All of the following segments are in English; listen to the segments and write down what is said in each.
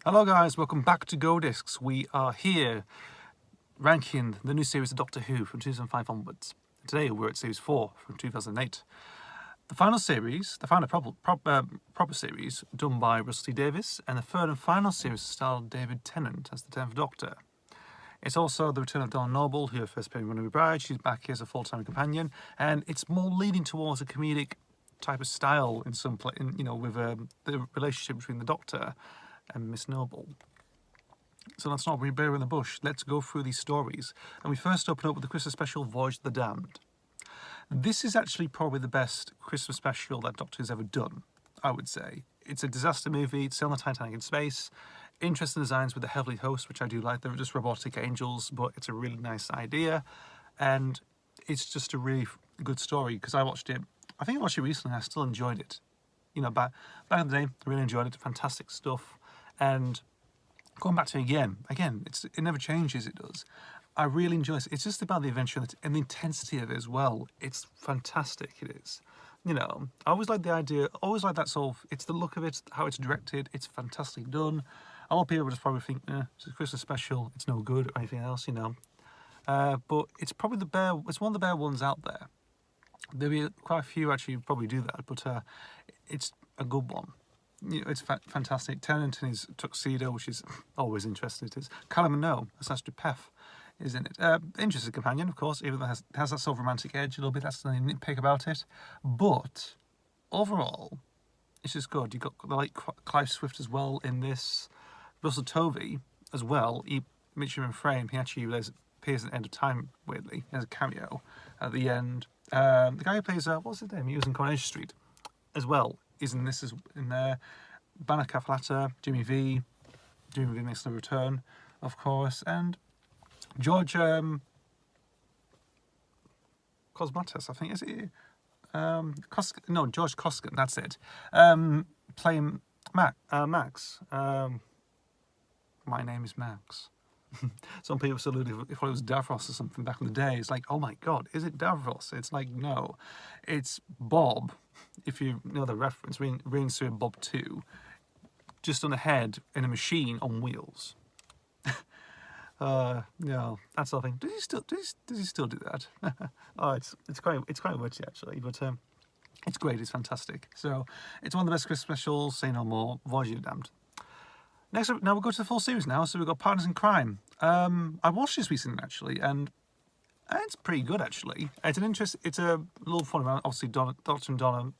Hello guys, welcome back to Go Discs. We are here ranking the new series of Doctor Who from 2005 onwards. Today we're at series 4 from 2008. The final series, the final proper series done by Russell T Davies, and the third and final series starred David Tennant as the 10th Doctor. It's also the return of Dawn Noble, who first appeared in Runaway Bride. She's back here as a full-time companion, and it's more leaning towards a comedic type of style in some with the relationship between the Doctor and Miss Noble. So let's not bear in the bush. Let's go through these stories. And we first open up with the Christmas special, Voyage of the Damned. This is actually probably the best Christmas special that Doctor has ever done, I would say. It's a disaster movie. It's on the Titanic in space. Interesting designs with the Heavenly Host, which I do like. They're just robotic angels, but it's a really nice idea. And it's just a really good story because I watched it. I think I watched it recently. I still enjoyed it. You know, back in the day, I really enjoyed it. Fantastic stuff. And going back to it again, it never changes, it does. I really enjoy it. It's just about the adventure and the intensity of it as well. It's fantastic, it is. You know, I always like the idea, always like that sort of, it's the look of it, how it's directed, it's fantastically done. A lot of people just probably think, it's a Christmas special, it's no good or anything else, you know. But it's probably it's one of the better ones out there. There'll be quite a few actually who probably do that, but it's a good one. You know, it's fantastic. Tennant in his tuxedo, which is always interesting. It is. Callum Munro, as Astrid Peth, is in it. Interesting companion, of course, even though it has that sort of romantic edge a little bit. That's the nitpick about it. But overall, it's just good. You've got like Clive Swift as well in this. Russell Tovey as well. Mitchum in frame. He actually appears at the end of time, weirdly, as a cameo at the end. The guy who plays, what's his name? He was in Coronation Street as well. Is in this in there. Banner Caflata, Jimmy V makes the return, of course, and George Cosmatos, I think, is it? George Koskin, that's it. Playing Max. My name is Max. Some people said if it was Davros or something back in the day, it's like, oh my god, is it Davros? It's like, no, it's Bob. If you know the reference, Reinsurer Bob 2, just on a head in a machine on wheels. No, that's the thing. Does he still do that? Oh, it's quite witty actually, but it's great. It's fantastic. So it's one of the best Christmas specials. Say no more. Voyage of the Damned. Next up, now we'll go to the full series now. So we've got Partners in Crime. I watched this recently actually, and it's pretty good actually. It's a little fun around. Obviously, Doctor and Donna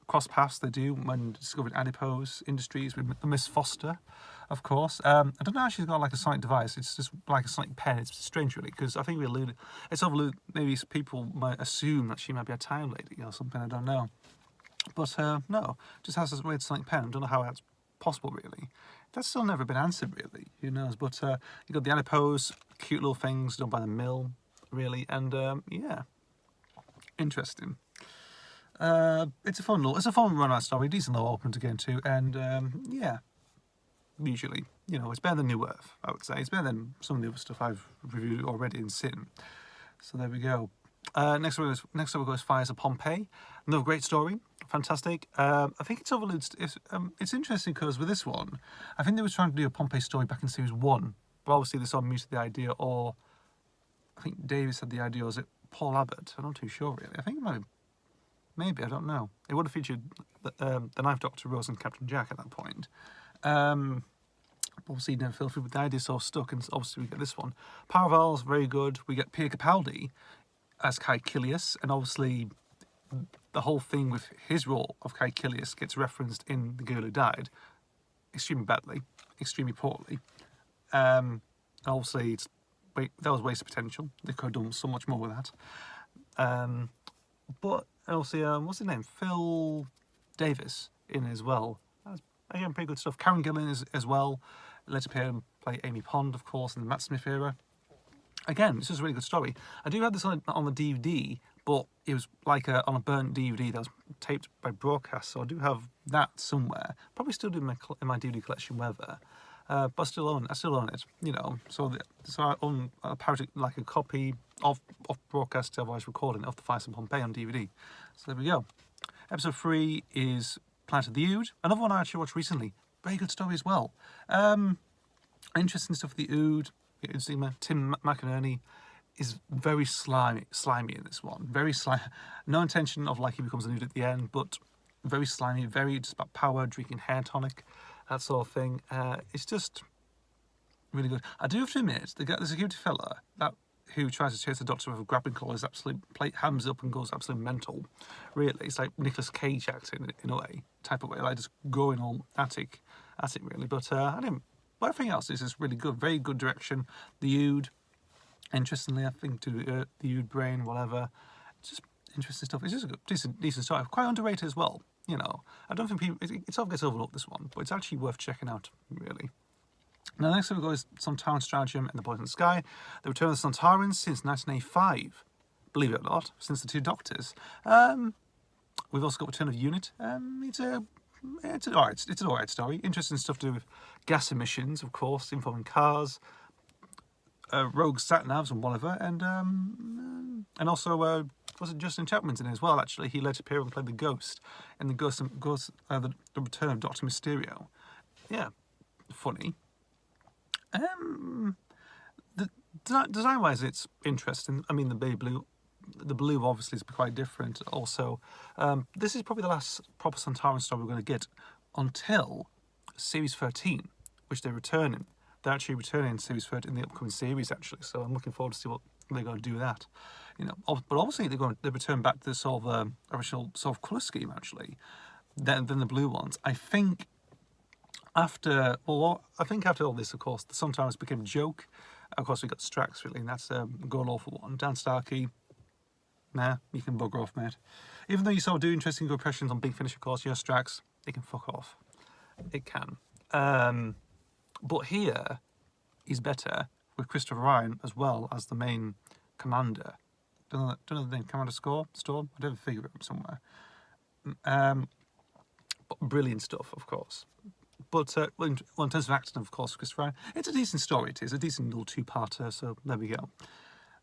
cross paths they do when discovering adipose industries with Miss Foster, of course. I don't know how she's got like a sonic device. It's just like a sonic pen. It's strange really because I think maybe people might assume that she might be a time lady or something. I don't know, but no, just has this weird sonic pen. I don't know how that's possible really. That's still never been answered really. Who knows? But you got the adipose, cute little things done by the mill, really, and yeah, interesting. It's a fun run-out story, decent little open to get into, and yeah, usually, you know, it's better than New Earth, I would say. It's better than some of the other stuff I've reviewed already in Sin. So there we go. Next up we go is Fires of Pompeii. Another great story, fantastic. I think it's overlooked. It's interesting because with this one, I think they were trying to do a Pompeii story back in series 1, but obviously they sort of muted the idea, or I think Davis had the idea, or was it Paul Abbott? I'm not too sure really. I think it might have. Maybe, I don't know. It would have featured the Ninth Doctor, Rose, and Captain Jack at that point. Obviously, you never feel free with the idea, so stuck, and obviously we get this one. Paraval's very good. We get Pierre Capaldi as Caecilius, and obviously the whole thing with his role of Caecilius gets referenced in The Girl Who Died extremely badly, extremely poorly. Obviously, that was waste of potential. They could have done so much more with that. But also, what's his name? Phil Davis in as well. That's, again, pretty good stuff. Karen Gillan as well. Later play Amy Pond, of course, in the Matt Smith era. Again, it's just a really good story. I do have this on the DVD, but it was like on a burnt DVD that was taped by broadcast, so I do have that somewhere. Probably still do in my DVD collection, whether. But I still own it, you know. So I own like a copy of broadcast televised recording of the Fires of Pompeii on DVD. So there we go. Episode 3 is Planet of the Ood. Another one I actually watched recently. very good story as well. Interesting stuff with the Ood. Tim McInerney is very slimy in this one. Very slimy. No intention of like he becomes an Ood at the end, but very slimy, very just about power, drinking hair tonic, that sort of thing. It's just really good. I do have to admit, the security fella who tries to chase the Doctor with a grappling claw is absolutely hams up and goes absolutely mental. Really, it's like Nicolas Cage acting in a way, type of way, like just going all at it really. But I didn't. But everything else is just really good, very good direction. The Ood, interestingly, I think to the Ood brain, whatever, just interesting stuff. It's just a good, decent story. Quite underrated as well. You know, I don't think people. It sort of gets overlooked, this one, but it's actually worth checking out, really. Now, next we've got is Sontaran Stratagem and the Boys in the Sky. The return of the Sontarans since 1985. Believe it or not, since the two Doctors. We've also got Return of Unit. It's an alright story. Interesting stuff to do with gas emissions, of course, involving cars, rogue sat-navs and whatever, and also was it Justin Chapman's in it as well? Actually, he later appeared and played the Ghost in the the Return of Doctor Mysterio. Yeah, funny. The design-wise, it's interesting. I mean, the blue obviously is quite different. Also, this is probably the last proper Sontaran story we're going to get until Series 13, which they're returning. They're actually returning in Series 13 in the upcoming series, actually. So I'm looking forward to see what they're going to do with that. You know, but obviously they return back to the sort of original sort of colour scheme actually. Than the blue ones. I think after all this, of course, the Sontarans became a joke. Of course, we got Strax really, and that's a god awful one. Dan Starkey. Nah, you can bugger off, mate. Even though you sort of do interesting good impressions on Big Finish, of course, Strax, it can fuck off. It can. But here, he's better with Christopher Ryan as well as the main commander. Don't know the name, Commander Storm? I don't figure it somewhere. But brilliant stuff, of course. But in terms of acting, of course, Christopher Ryan, it's a decent story. It is a decent little two-parter, so there we go.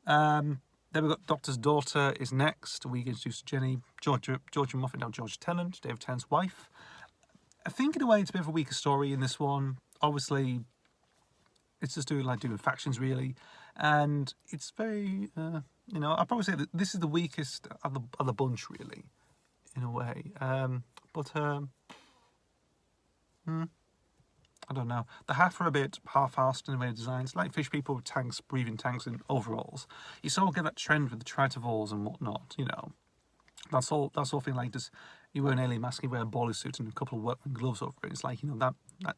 Then we've got Doctor's Daughter is next. We get introduced to Jenny, Georgia Moffat, now George Tennant, David Tennant's wife. I think in a way it's a bit of a weaker story in this one. Obviously, it's just doing factions really, and it's very, I'd probably say that this is the weakest of the bunch really, in a way. I don't know. The half are a bit half-assed in the way of designs, like fish people with tanks, breathing tanks in overalls. You sort of get that trend with the Tritavals and whatnot, you know. That's all thing like this. You wear an alien mask, you wear a bowler suit and a couple of workman gloves over it. It's like, that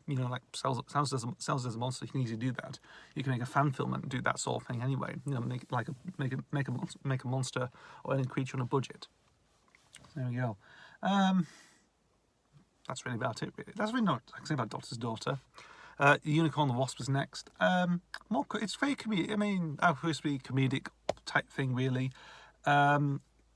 like sounds as a monster. You can easily do that. You can make a fan film and do that sort of thing anyway. Make a monster or any creature on a budget. There we go. That's really about it, really. That's really not I can say about Doctor's Daughter. Unicorn and the Wasp is next. It's very comedic. I mean, obviously comedic type thing, really.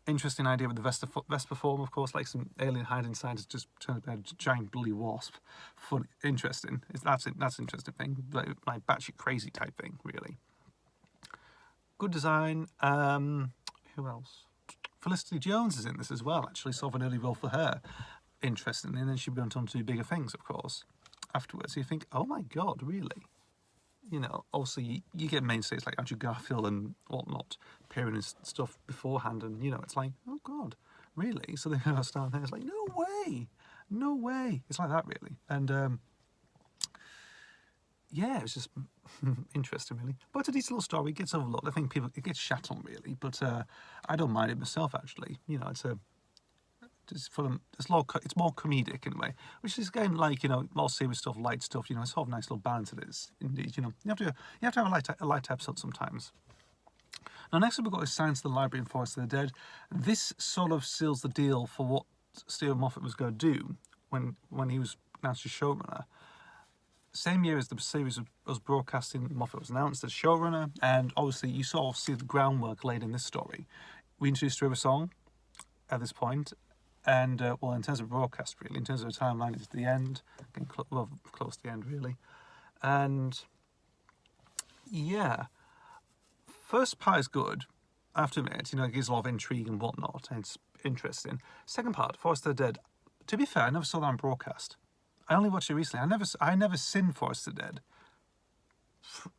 Interesting idea with the Vesper form, of course, like some alien hide inside has just turned into a giant bloody wasp. Funny, interesting. That's an interesting thing, like batshit crazy type thing, really. Good design. Who else? Felicity Jones is in this as well. Actually, sort of an early role for her. Interesting, and then she went on to do bigger things, of course, afterwards. So you think, oh my god, really? Also you get mainstays like Andrew Garfield and whatnot appearing in stuff beforehand, and it's like, oh god, really? So they start there. It's like, no way. It's like that, really, and yeah, it's just interesting, really. But it's a decent little story. It gets overlooked. I think it gets shat on, really, but I don't mind it myself. Actually, it's more comedic in a way, which is again like more serious stuff, light stuff. It's sort of nice little balance. It is indeed. You have to have a light episode sometimes. Now next up we've got is Science of the Library and Forest of the Dead. This sort of seals the deal for what Stephen Moffat was going to do when he was announced as showrunner. Same year as the series was broadcasting, Moffat was announced as showrunner, and obviously you sort of see the groundwork laid in this story. We introduced River Song at this point. And, in terms of broadcast, really, in terms of the timeline, it's the end, getting close to the end, really. And, yeah, first part is good, I have to admit, it gives a lot of intrigue and whatnot, and it's interesting. Second part, Forest of the Dead, to be fair, I never saw that on broadcast. I only watched it recently. I never seen Forest of the Dead.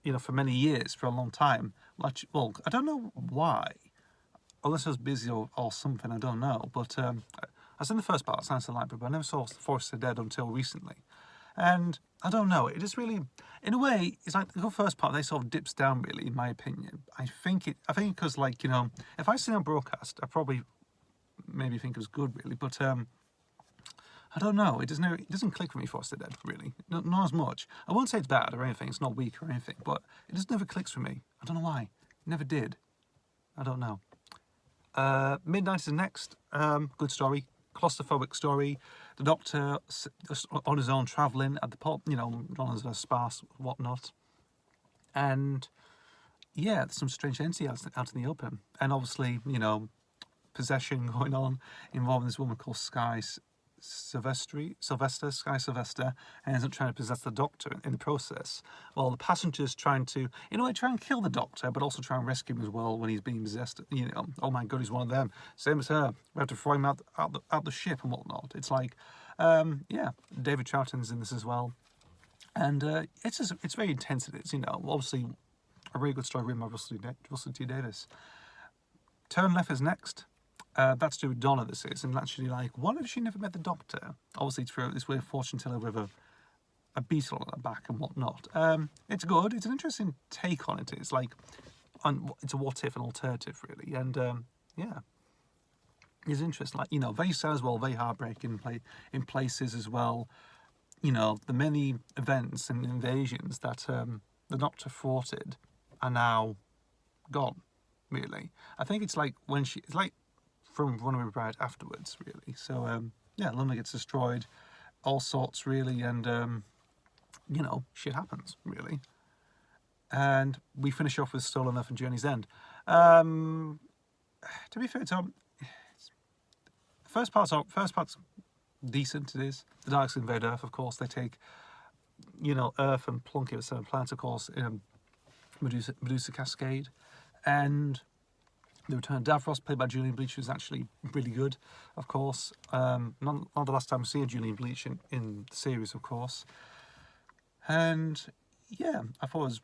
You know, for many years, for a long time. Well, I don't know why. Unless I was busy or something, I don't know. But I seen the first part, Silence of the Library, but I never saw Forest of the Dead until recently. And I don't know, it is really, in a way, it's like the first part, they sort of dips down really, in my opinion. I think because, like, you know, if I seen a broadcast, I probably maybe think it was good, really. But I don't know, it doesn't click for me, Forest of the Dead, really. Not as much. I won't say it's bad or anything, it's not weak or anything, but it just never clicks for me. I don't know why. It never did. I don't know. Midnight is next. Good story. Claustrophobic story. The Doctor on his own travelling at the pub, you know, on his sparse whatnot. And yeah, there's some strange entity out in the open. And obviously, you know, possession going on involving this woman called Sky Sylvester, and ends up trying to possess the Doctor in the process. Well, the passenger's trying to, in a way, try and kill the Doctor, but also try and rescue him as well when he's being possessed. You know, oh my God, he's one of them. Same as her. We have to throw him out the ship and whatnot. It's like, yeah, David Troughton's in this as well, and it's very intense. It's, you know, obviously a really good story written by Russell T Davies. Turn Left is next. That's to do with Donna, this is, and actually, like, what if she never met the Doctor? Obviously, through this weird fortune teller with a beetle on her back and whatnot. It's good. It's an interesting take on it. It's like, it's a what if, an alternative, really, and yeah, it's interesting. Like, you know, very sad as well, very heartbreaking in places as well. You know, the many events and invasions that the Doctor thwarted are now gone. Really, I think it's like it's like from Runaway Bride afterwards, really. So yeah, London gets destroyed, all sorts, really, and you know, shit happens, really. And we finish off with Stolen Earth and Journey's End. To be fair, Tom, first part's decent. It is. The Daleks invade Earth, of course. They take, you know, Earth and plunk it with certain planets, of course, in Medusa Cascade, and the Return of Davros, played by Julian Bleach, who's actually really good, of course. Not the last time we see Julian Bleach in the series, of course. And yeah, I thought it was,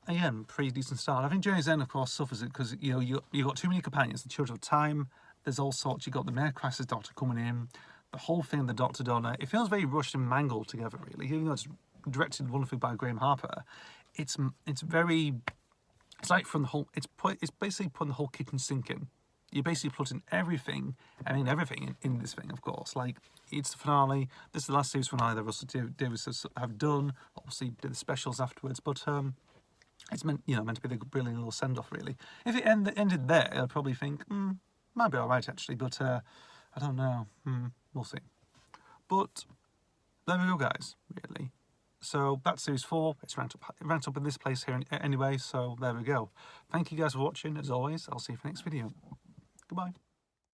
again, pretty decent start. I think Journey's End, of course, suffers it because, you know, you got too many companions. The Children of Time, there's all sorts. You got the Mayor Crisis Doctor coming in, the whole thing, the Doctor Donna. It feels very rushed and mangled together, really. Even though it's directed wonderfully by Graham Harper, it's very. It's like from the whole. It's basically putting the whole kitchen sink in. You're basically putting everything. I mean, everything in this thing, of course. Like, it's the finale. This is the last series finale that Russell Davies have done. Obviously, did the specials afterwards, but it's meant to be the brilliant little send off, really. If it ended there, I'd probably think might be all right actually, but I don't know. We'll see. But there we go, guys. Really. So that's series 4. It's ranked up in this place here anyway. So there we go. Thank you guys for watching. As always, I'll see you for the next video. Goodbye.